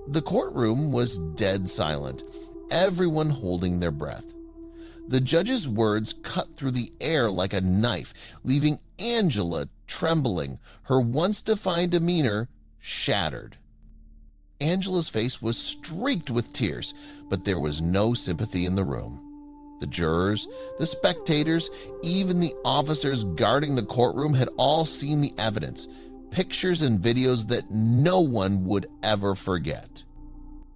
The courtroom was dead silent, everyone holding their breath. The judge's words cut through the air like a knife, leaving Angela trembling, her once defined demeanor shattered. Angela's face was streaked with tears, but there was no sympathy in the room. The jurors, the spectators, even the officers guarding the courtroom had all seen the evidence, pictures and videos that no one would ever forget.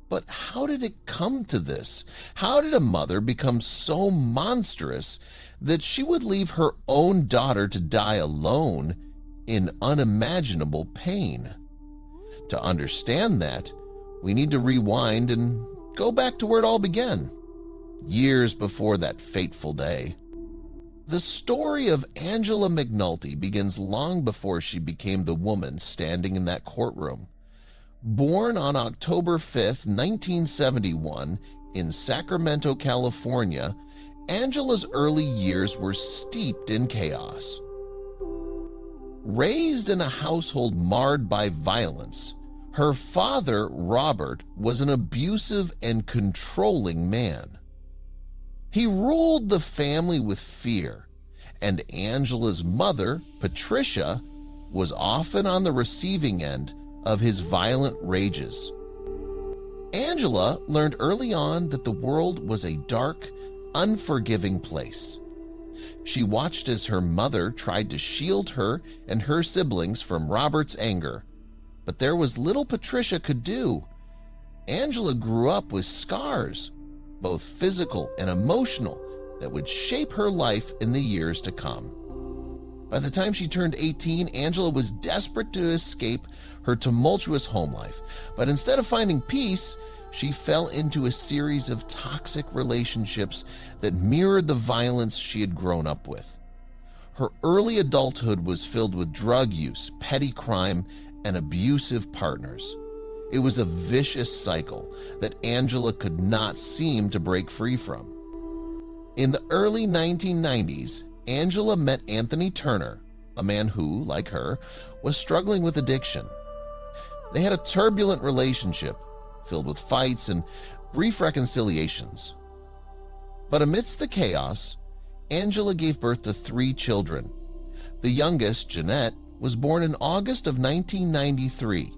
But how did it come to this? How did a mother become so monstrous that she would leave her own daughter to die alone in unimaginable pain? To understand that, we need to rewind and go back to where it all began, years before that fateful day. The story of Angela McNulty begins long before she became the woman standing in that courtroom. Born on October 5th, 1971, in Sacramento, California, Angela's early years were steeped in chaos. Raised in a household marred by violence, her father, Robert, was an abusive and controlling man. He ruled the family with fear, and Angela's mother, Patricia, was often on the receiving end of his violent rages. Angela learned early on that the world was a dark, unforgiving place. She watched as her mother tried to shield her and her siblings from Robert's anger, but there was little Patricia could do. Angela grew up with scars, both physical and emotional, that would shape her life in the years to come. By the time she turned 18, Angela was desperate to escape her tumultuous home life, but instead of finding peace, she fell into a series of toxic relationships that mirrored the violence she had grown up with. Her early adulthood was filled with drug use, petty crime, and abusive partners. It was a vicious cycle that Angela could not seem to break free from. In the early 1990s, Angela met Anthony Turner, a man who, like her, was struggling with addiction. They had a turbulent relationship, filled with fights and brief reconciliations. But amidst the chaos, Angela gave birth to 3 children. The youngest, Janette, was born in August of 1993.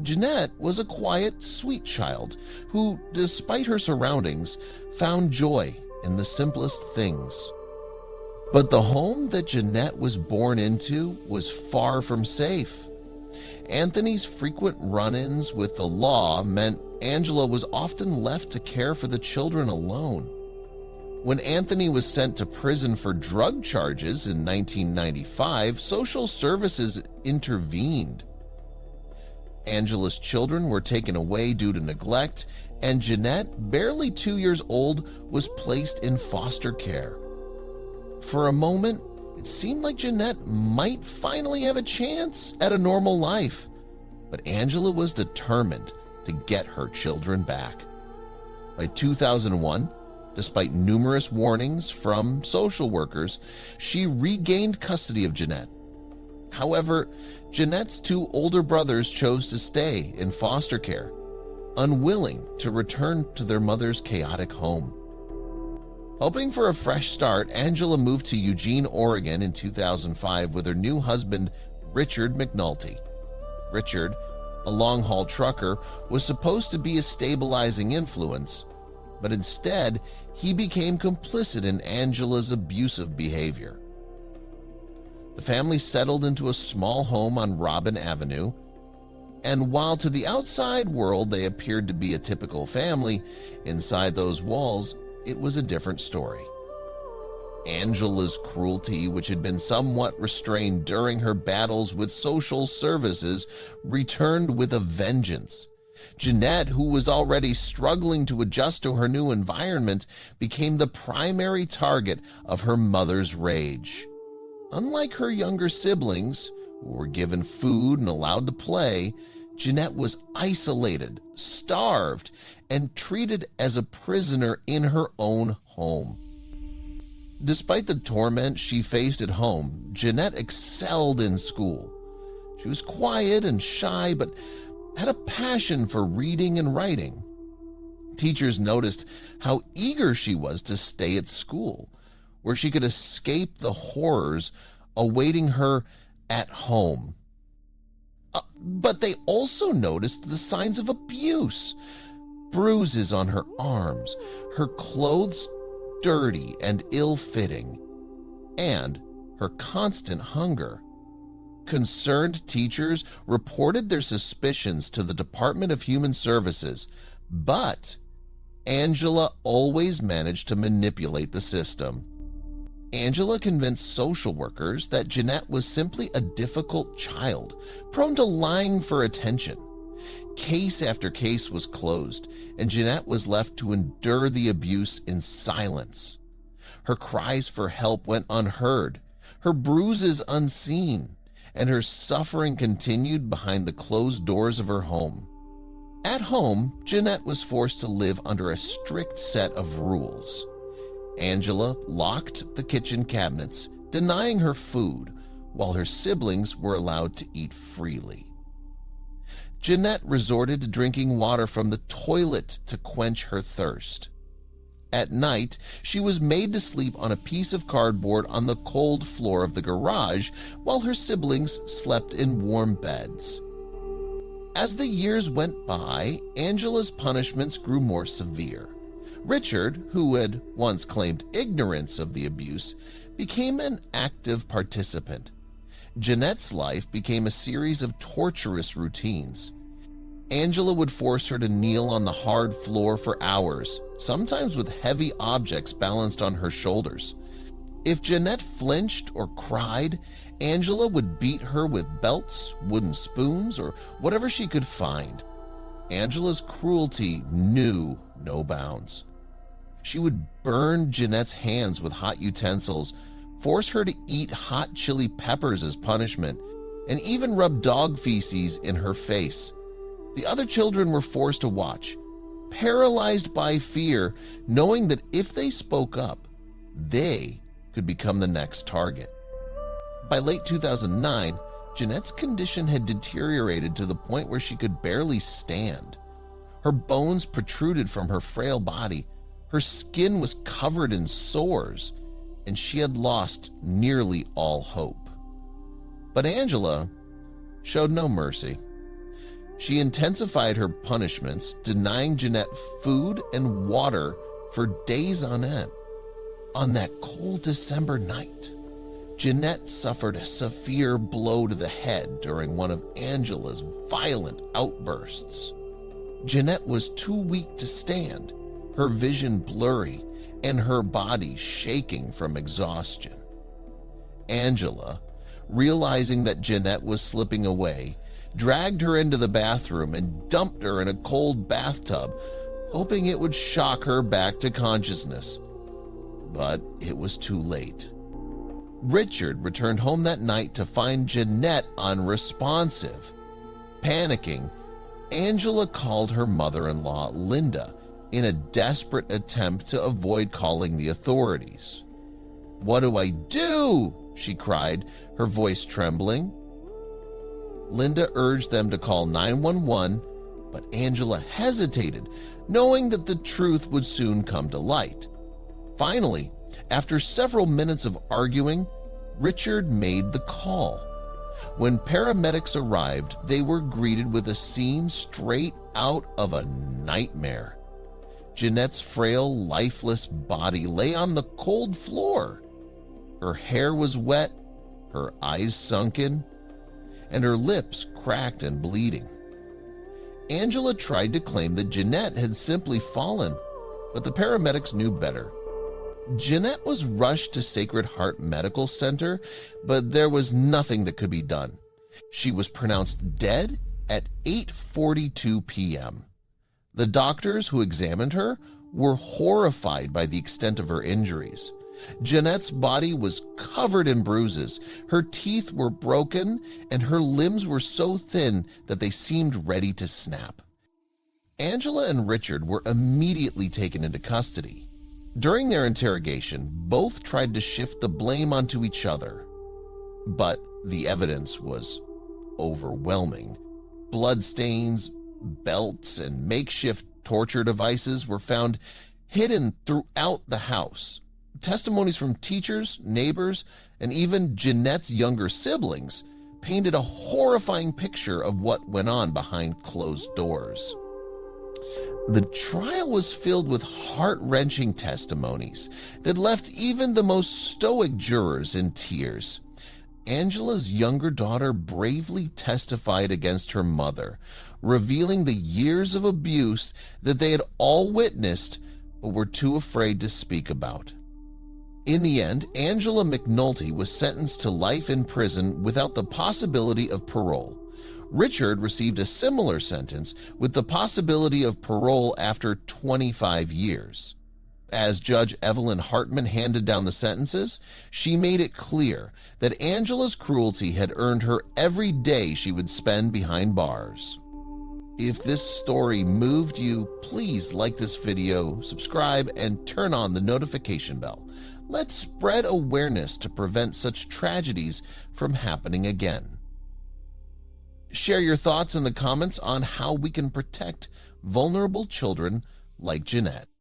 Janette was a quiet, sweet child who, despite her surroundings, found joy in the simplest things. But the home that Janette was born into was far from safe. Anthony's frequent run-ins with the law meant Angela was often left to care for the children alone. When Anthony was sent to prison for drug charges in 1995, social services intervened. Angela's children were taken away due to neglect, and Janette, barely 2 years old, was placed in foster care. For a moment, it seemed like Janette might finally have a chance at a normal life, but Angela was determined to get her children back. By 2001, despite numerous warnings from social workers, she regained custody of Janette. However, Janette's 2 older brothers chose to stay in foster care, unwilling to return to their mother's chaotic home. Hoping for a fresh start, Angela moved to Eugene, Oregon in 2005 with her new husband, Richard McNulty. Richard, a long-haul trucker, was supposed to be a stabilizing influence, but instead, he became complicit in Angela's abusive behavior. The family settled into a small home on Robin Avenue, and while to the outside world they appeared to be a typical family, inside those walls, it was a different story. Angela's cruelty, which had been somewhat restrained during her battles with social services, returned with a vengeance. Janette, who was already struggling to adjust to her new environment, became the primary target of her mother's rage. Unlike her younger siblings, who were given food and allowed to play, Janette was isolated, starved, and treated as a prisoner in her own home. Despite the torment she faced at home, Janette excelled in school. She was quiet and shy, but had a passion for reading and writing. Teachers noticed how eager she was to stay at school, where she could escape the horrors awaiting her at home. But they also noticed the signs of abuse: bruises on her arms, her clothes dirty and ill-fitting, and her constant hunger. Concerned teachers reported their suspicions to the Department of Human Services, but Angela always managed to manipulate the system. Angela convinced social workers that Janette was simply a difficult child, prone to lying for attention. Case after case was closed, and Janette was left to endure the abuse in silence. Her cries for help went unheard, her bruises unseen, and her suffering continued behind the closed doors of her home. At home, Janette was forced to live under a strict set of rules. Angela locked the kitchen cabinets, denying her food, while her siblings were allowed to eat freely. Janette resorted to drinking water from the toilet to quench her thirst. At night, she was made to sleep on a piece of cardboard on the cold floor of the garage, while her siblings slept in warm beds. As the years went by, Angela's punishments grew more severe. Richard, who had once claimed ignorance of the abuse, became an active participant. Janette's life became a series of torturous routines. Angela would force her to kneel on the hard floor for hours, sometimes with heavy objects balanced on her shoulders. If Janette flinched or cried, Angela would beat her with belts, wooden spoons, or whatever she could find. Angela's cruelty knew no bounds. She would burn Janette's hands with hot utensils, force her to eat hot chili peppers as punishment, and even rub dog feces in her face. The other children were forced to watch, paralyzed by fear, knowing that if they spoke up, they could become the next target. By late 2009, Janette's condition had deteriorated to the point where she could barely stand. Her bones protruded from her frail body, her skin was covered in sores, and she had lost nearly all hope. But Angela showed no mercy. She intensified her punishments, denying Janette food and water for days on end. On that cold December night, Janette suffered a severe blow to the head during one of Angela's violent outbursts. Janette was too weak to stand, her vision blurry, and her body shaking from exhaustion. Angela, realizing that Janette was slipping away, dragged her into the bathroom and dumped her in a cold bathtub, hoping it would shock her back to consciousness. But it was too late. Richard returned home that night to find Janette unresponsive. Panicking, Angela called her mother-in-law, Linda, in a desperate attempt to avoid calling the authorities. "What do I do?" she cried, her voice trembling. Linda urged them to call 911, but Angela hesitated, knowing that the truth would soon come to light. Finally, after several minutes of arguing, Richard made the call. When paramedics arrived, they were greeted with a scene straight out of a nightmare. Janette's frail, lifeless body lay on the cold floor. Her hair was wet, her eyes sunken, and her lips cracked and bleeding. Angela tried to claim that Janette had simply fallen, but the paramedics knew better. Janette was rushed to Sacred Heart Medical Center, but there was nothing that could be done. She was pronounced dead at 8:42 p.m. The doctors who examined her were horrified by the extent of her injuries. Janette's body was covered in bruises, her teeth were broken, and her limbs were so thin that they seemed ready to snap. Angela and Richard were immediately taken into custody. During their interrogation, both tried to shift the blame onto each other, but the evidence was overwhelming. Bloodstains, belts, and makeshift torture devices were found hidden throughout the house. Testimonies from teachers, neighbors, and even Janette's younger siblings painted a horrifying picture of what went on behind closed doors. The trial was filled with heart-wrenching testimonies that left even the most stoic jurors in tears. Angela's younger daughter bravely testified against her mother, revealing the years of abuse that they had all witnessed but were too afraid to speak about. In the end, Angela McNulty was sentenced to life in prison without the possibility of parole. Richard received a similar sentence with the possibility of parole after 25 years. As Judge Evelyn Hartman handed down the sentences, she made it clear that Angela's cruelty had earned her every day she would spend behind bars. If this story moved you, please like this video, subscribe, and turn on the notification bell. Let's spread awareness to prevent such tragedies from happening again. Share your thoughts in the comments on how we can protect vulnerable children like Janette.